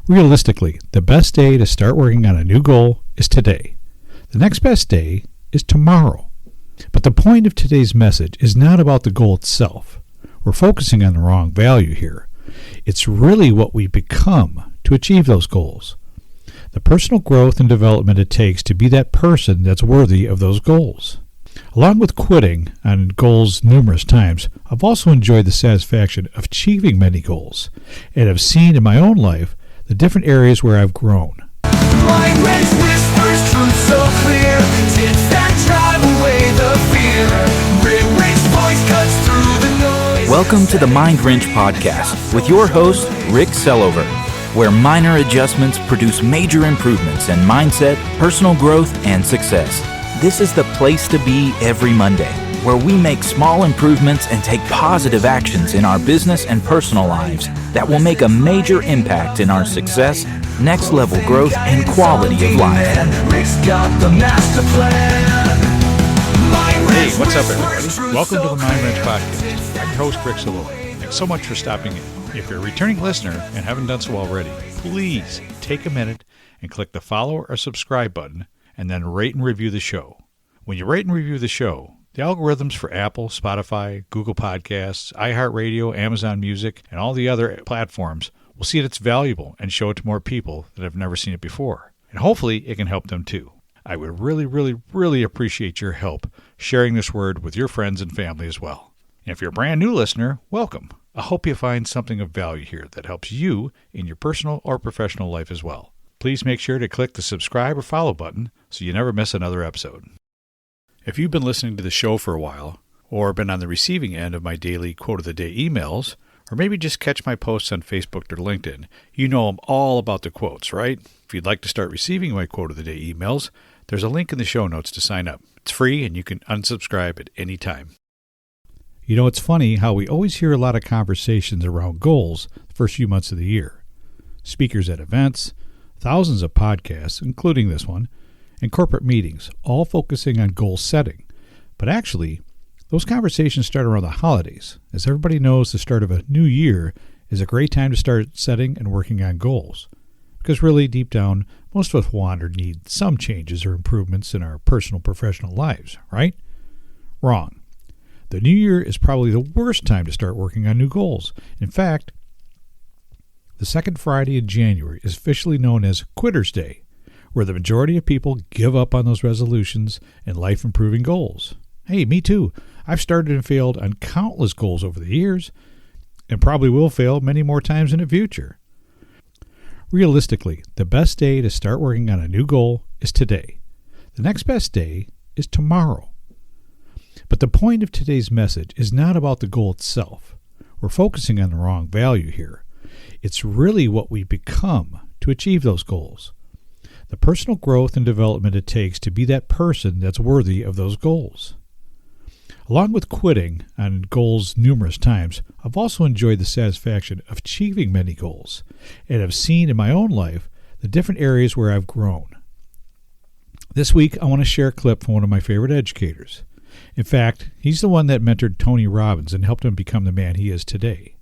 Realistically, the best day to start working on a new goal is today. The next best day is tomorrow. But the point of today's message is not about the goal itself. We're focusing on the wrong value here. It's really what we become to achieve those goals. The personal growth and development it takes to be that person that's worthy of those goals. Along with quitting on goals numerous times, I've also enjoyed the satisfaction of achieving many goals, and have seen in my own life the different areas where I've grown. My wrench whispers truth so clear, tips that drive away the fear. Rick's voice cuts through the noise. Welcome to the Mind Wrench Podcast with your host, Rick Sellover, where minor adjustments produce major improvements in mindset, personal growth, and success. This is the place to be every Monday, where we make small improvements and take positive actions in our business and personal lives that will make a major impact in our success, next level growth, and quality of life. Rick's got the master plan. Hey, what's up, everybody? Welcome to the Mind Wrench Podcast. I'm your host, Rick Sellover. Thanks so much for stopping in. If you're a returning listener and haven't done so already, please take a minute and click the follow or subscribe button, and then rate and review the show. When you rate and review the show, the algorithms for Apple, Spotify, Google Podcasts, iHeartRadio, Amazon Music, and all the other platforms will see that it's valuable and show it to more people that have never seen it before. And hopefully it can help them too. I would really appreciate your help sharing this word with your friends and family as well. And if you're a brand new listener, welcome. I hope you find something of value here that helps you in your personal or professional life as well. Please make sure to click the subscribe or follow button so you never miss another episode. If you've been listening to the show for a while, or been on the receiving end of my daily quote of the day emails, or maybe just catch my posts on Facebook or LinkedIn, you know I'm all about the quotes, right? If you'd like to start receiving my quote of the day emails, there's a link in the show notes to sign up. It's free and you can unsubscribe at any time. You know, it's funny how we always hear a lot of conversations around goals the first few months of the year. Speakers at events, thousands of podcasts, including this one, and corporate meetings, all focusing on goal setting. But actually, those conversations start around the holidays. As everybody knows, the start of a new year is a great time to start setting and working on goals. Because really, deep down, most of us want or need some changes or improvements in our personal, professional lives, right? Wrong. The new year is probably the worst time to start working on new goals. In fact, the second Friday in January is officially known as Quitter's Day, where the majority of people give up on those resolutions and life-improving goals. Hey, me too. I've started and failed on countless goals over the years, and probably will fail many more times in the future. Realistically, the best day to start working on a new goal is today. The next best day is tomorrow. But the point of today's message is not about the goal itself. We're focusing on the wrong value here. It's really what we become to achieve those goals. The personal growth and development it takes to be that person that's worthy of those goals. Along with quitting on goals numerous times, I've also enjoyed the satisfaction of achieving many goals, and have seen in my own life the different areas where I've grown. This week, I want to share a clip from one of my favorite educators. In fact, he's the one that mentored Tony Robbins and helped him become the man he is today.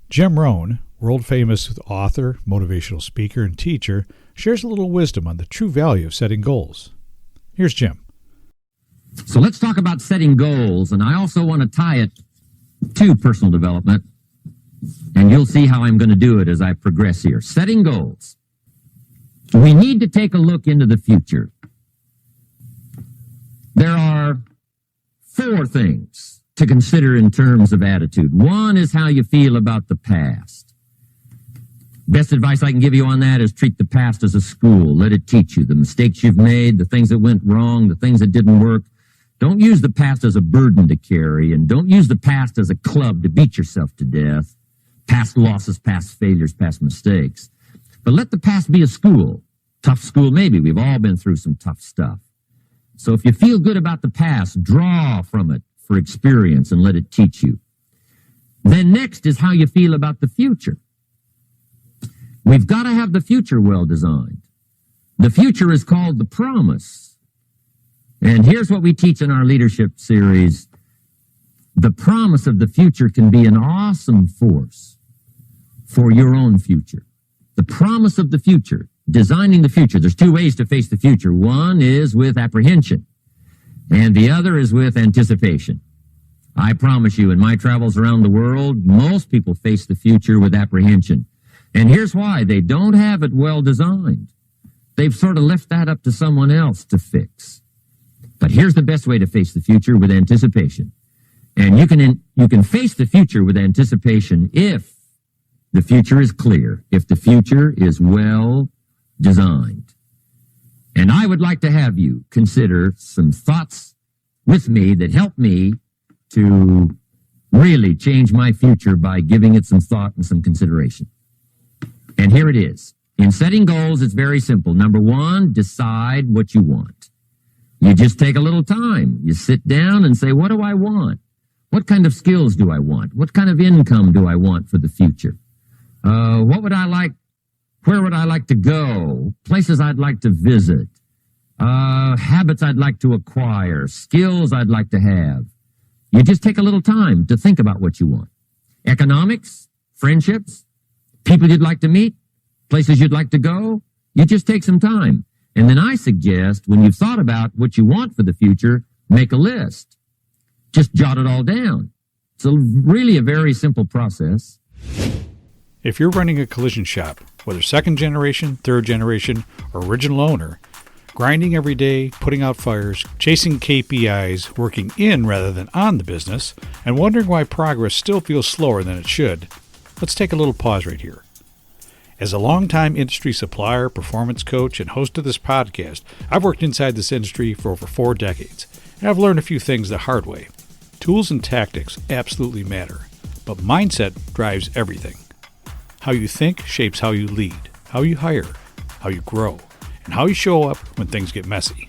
Jim Rohn, world-famous author, motivational speaker, and teacher, shares a little wisdom on the true value of setting goals. Here's Jim. So let's talk about setting goals, and I also want to tie it to personal development, and you'll see how I'm going to do it as I progress here. Setting goals. We need to take a look into the future. There are 4 things to consider in terms of attitude. One is how you feel about the past. Best advice I can give you on that is treat the past as a school. Let it teach you the mistakes you've made, the things that went wrong, the things that didn't work. Don't use the past as a burden to carry, and don't use the past as a club to beat yourself to death. Past losses, past failures, past mistakes. But let the past be a school. Tough school, maybe. We've all been through some tough stuff. So if you feel good about the past, draw from it for experience and let it teach you. Then next is how you feel about the future. We've got to have the future well designed. The future is called the promise. And here's what we teach in our leadership series. The promise of the future can be an awesome force for your own future. the promise of the future, designing the future. There's two ways to face the future. One is with apprehension, and the other is with anticipation. I promise you, in my travels around the world, most people face the future with apprehension. And here's why. They don't have it well designed. They've sort of left that up to someone else to fix. But here's the best way to face the future, with anticipation. And you can face the future with anticipation if the future is clear, if the future is well designed. And I would like to have you consider some thoughts with me that help me to really change my future by giving it some thought and some consideration. And here it is. In setting goals, it's very simple. Number one, decide what you want. You just take a little time. You sit down and say, what do I want? What kind of skills do I want? What kind of income do I want for the future? What would I like? Where would I like to go? Places I'd like to visit. Habits I'd like to acquire. Skills I'd like to have. You just take a little time to think about what you want. Economics, friendships, people you'd like to meet, places you'd like to go. You just take some time. And then I suggest, when you've thought about what you want for the future, make a list. Just jot it all down. It's really a very simple process. If you're running a collision shop, whether second generation, third generation, or original owner, grinding every day, putting out fires, chasing KPIs, working in rather than on the business, and wondering why progress still feels slower than it should, let's take a little pause right here. As a longtime industry supplier, performance coach, and host of this podcast, I've worked inside this industry for over 4 decades, and I've learned a few things the hard way. Tools and tactics absolutely matter, but mindset drives everything. How you think shapes how you lead, how you hire, how you grow, and how you show up when things get messy.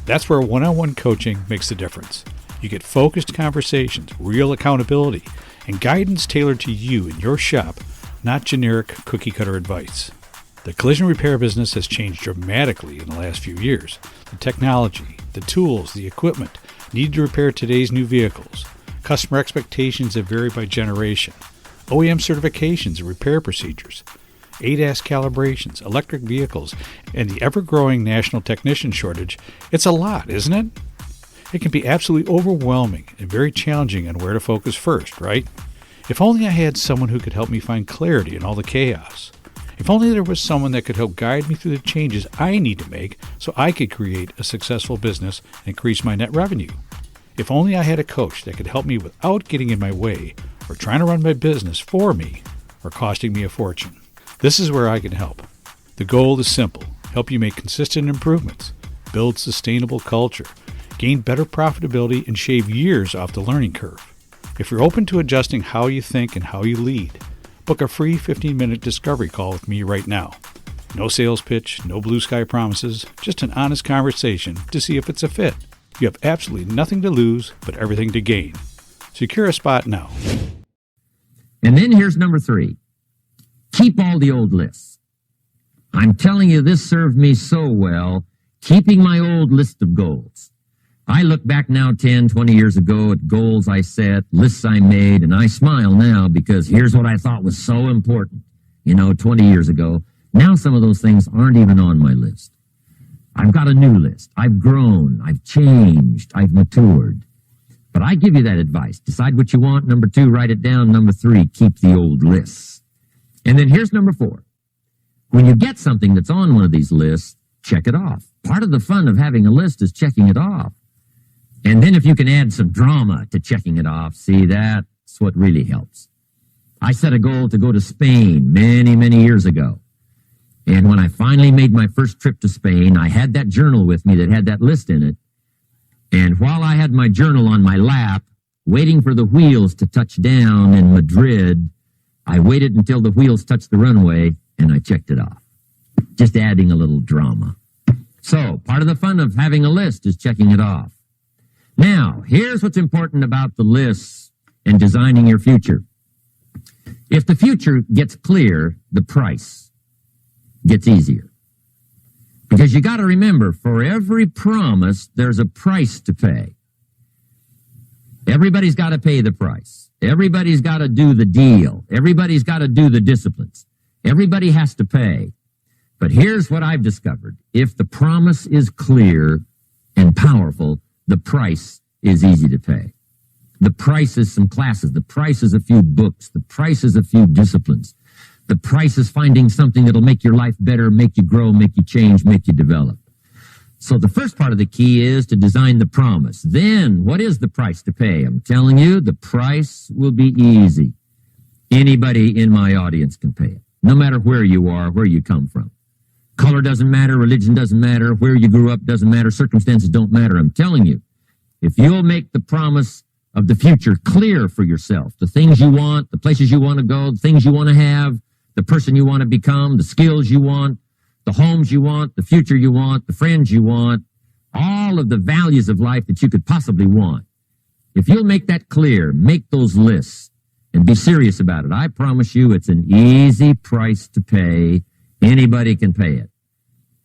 That's where one-on-one coaching makes the difference. You get focused conversations, real accountability, and guidance tailored to you and your shop, not generic cookie-cutter advice. The collision repair business has changed dramatically in the last few years. The technology, the tools, the equipment needed to repair today's new vehicles. Customer expectations have varied by generation. OEM certifications and repair procedures. ADAS calibrations, electric vehicles, and the ever-growing national technician shortage. It's a lot, isn't it? It can be absolutely overwhelming and very challenging on where to focus first, right? If only I had someone who could help me find clarity in all the chaos. If only there was someone that could help guide me through the changes I need to make so I could create a successful business and increase my net revenue. If only I had a coach that could help me without getting in my way or trying to run my business for me or costing me a fortune. This is where I can help. The goal is simple: help you make consistent improvements, build sustainable culture, gain better profitability, and shave years off the learning curve. If you're open to adjusting how you think and how you lead, book a free 15-minute discovery call with me right now. No sales pitch, no blue sky promises, just an honest conversation to see if it's a fit. You have absolutely nothing to lose, but everything to gain. Secure a spot now. And then here's number 3. Keep all the old lists. I'm telling you, this served me so well, keeping my old list of goals. I look back now 10, 20 years ago at goals I set, lists I made, and I smile now because here's what I thought was so important, 20 years ago. Now some of those things aren't even on my list. I've got a new list. I've grown. I've changed. I've matured. But I give you that advice. Decide what you want. Number 2, write it down. Number 3, keep the old lists. And then here's number 4. When you get something that's on one of these lists, check it off. Part of the fun of having a list is checking it off. And then if you can add some drama to checking it off, see, that's what really helps. I set a goal to go to Spain many, many years ago. And when I finally made my first trip to Spain, I had that journal with me that had that list in it. And while I had my journal on my lap, waiting for the wheels to touch down in Madrid, I waited until the wheels touched the runway and I checked it off. Just adding a little drama. So, part of the fun of having a list is checking it off. Now, here's what's important about the lists and designing your future. If the future gets clear, the price gets easier. Because you got to remember, for every promise, there's a price to pay. Everybody's got to pay the price. Everybody's got to do the deal. Everybody's got to do the disciplines. Everybody has to pay. But here's what I've discovered. If the promise is clear and powerful, the price is easy to pay. The price is some classes. The price is a few books. The price is a few disciplines. The price is finding something that'll make your life better, make you grow, make you change, make you develop. So the first part of the key is to design the promise. Then, what is the price to pay? I'm telling you, the price will be easy. Anybody in my audience can pay it, no matter where you are, where you come from. Color doesn't matter, religion doesn't matter, where you grew up doesn't matter, circumstances don't matter. I'm telling you, if you'll make the promise of the future clear for yourself, the things you want, the places you want to go, the things you want to have, the person you want to become, the skills you want, the homes you want, the future you want, the friends you want, all of the values of life that you could possibly want. If you'll make that clear, make those lists, and be serious about it, I promise you it's an easy price to pay. Anybody can pay it.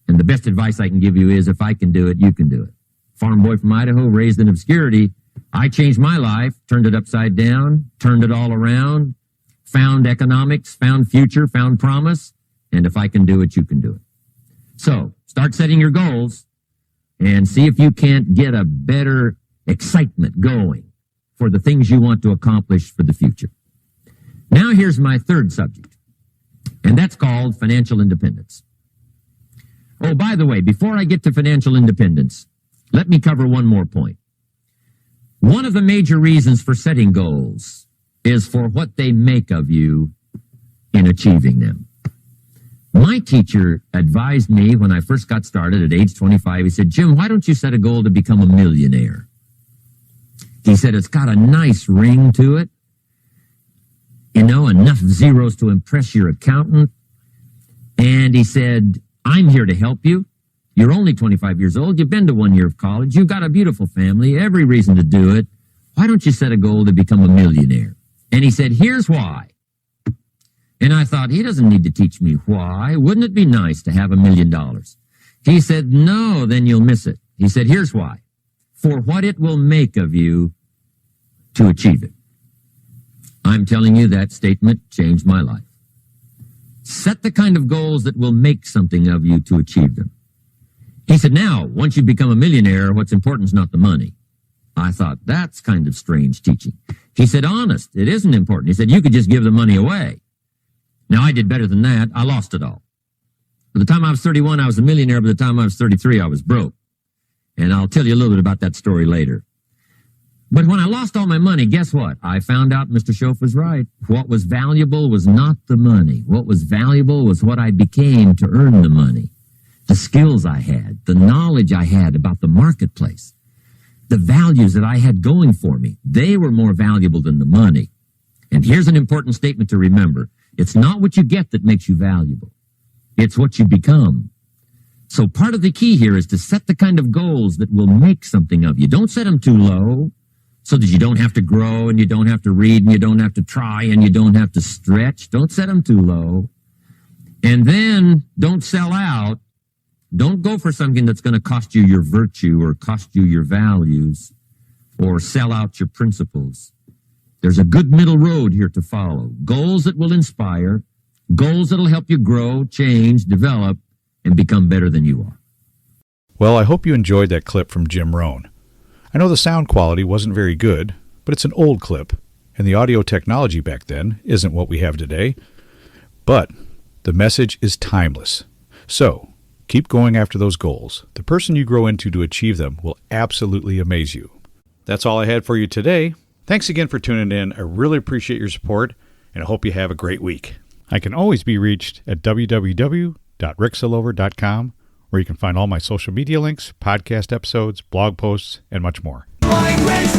And the best advice I can give you is, if I can do it, you can do it. Farm boy from Idaho, raised in obscurity, I changed my life, turned it upside down, turned it all around, found economics, found future, found promise, and if I can do it, you can do it. So, start setting your goals and see if you can't get a better excitement going for the things you want to accomplish for the future. Now here's my third subject, and that's called financial independence. Oh, by the way, before I get to financial independence, let me cover one more point. One of the major reasons for setting goals is for what they make of you in achieving them. My teacher advised me when I first got started at age 25, he said, Jim, why don't you set a goal to become a millionaire? He said, it's got a nice ring to it. You know, enough zeros to impress your accountant. And he said, I'm here to help you. You're only 25 years old. You've been to 1 year of college. You've got a beautiful family, every reason to do it. Why don't you set a goal to become a millionaire? And he said, here's why. And I thought, he doesn't need to teach me why. Wouldn't it be nice to have $1 million? He said, no, then you'll miss it. He said, here's why. For what it will make of you to achieve it. I'm telling you, that statement changed my life. Set the kind of goals that will make something of you to achieve them. He said, now, once you become a millionaire, what's important is not the money. I thought, that's kind of strange teaching. He said, honest, it isn't important. He said, you could just give the money away. Now, I did better than that. I lost it all. By the time I was 31, I was a millionaire. By the time I was 33, I was broke. And I'll tell you a little bit about that story later. But when I lost all my money, guess what? I found out Mr. Schoaf was right. What was valuable was not the money. What was valuable was what I became to earn the money. The skills I had, the knowledge I had about the marketplace, the values that I had going for me. They were more valuable than the money. And here's an important statement to remember. It's not what you get that makes you valuable. It's what you become. So part of the key here is to set the kind of goals that will make something of you. Don't set them too low so that you don't have to grow and you don't have to read and you don't have to try and you don't have to stretch. Don't set them too low. And then don't sell out. Don't go for something that's going to cost you your virtue or cost you your values or sell out your principles. There's a good middle road here to follow. Goals that will inspire, goals that will help you grow, change, develop, and become better than you are. Well, I hope you enjoyed that clip from Jim Rohn. I know the sound quality wasn't very good, but it's an old clip, and the audio technology back then isn't what we have today. But the message is timeless. So, keep going after those goals. The person you grow into to achieve them will absolutely amaze you. That's all I had for you today. Thanks again for tuning in. I really appreciate your support, and I hope you have a great week. I can always be reached at www.ricksillover.com, where you can find all my social media links, podcast episodes, blog posts, and much more. Mind race